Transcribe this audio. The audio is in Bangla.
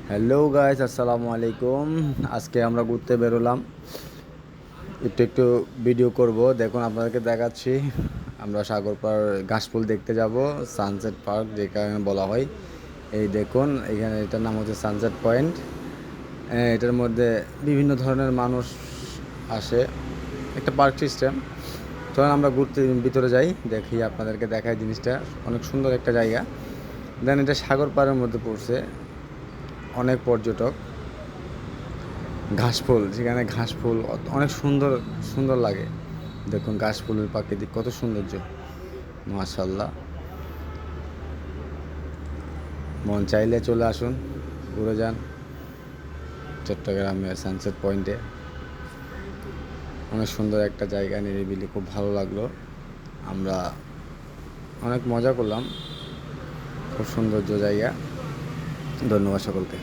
হ্যালো গাইস, আসসালামু আলাইকুম। আজকে আমরা ঘুরতে বেরোলাম, একটু ভিডিও করব। দেখুন, আপনাদেরকে দেখাচ্ছি। আমরা সাগর পাড় ঘাসফুল দেখতে যাব, সানসেট পার্ক যেখানে বলা হয়। এই দেখুন, এখানে এটার নাম হচ্ছে সানসেট পয়েন্ট। এটার মধ্যে বিভিন্ন ধরনের মানুষ আসে, একটা পার্ক সিস্টেম। চলুন আমরা ঘুরতে ভিতরে যাই, দেখি, আপনাদেরকে দেখাই জিনিসটা। অনেক সুন্দর একটা জায়গা। দেন এটা সাগর পাড়ের মধ্যে পড়ছে। অনেক পর্যটক, ঘাসফুল, সেখানে ঘাসফুল অনেক সুন্দর সুন্দর লাগে। দেখুন ঘাসফুলের প্রাকৃতিক কত সৌন্দর্য, মাশাল্লাহ। মন চাইলে চলে আসুন, ঘুরে যান চট্টগ্রামের সানসেট পয়েন্টে। অনেক সুন্দর একটা জায়গা, নিরিবিলি, খুব ভালো লাগলো। আমরা অনেক মজা করলাম, খুব সৌন্দর্য জায়গা। ধন্যবাদ সকলকে।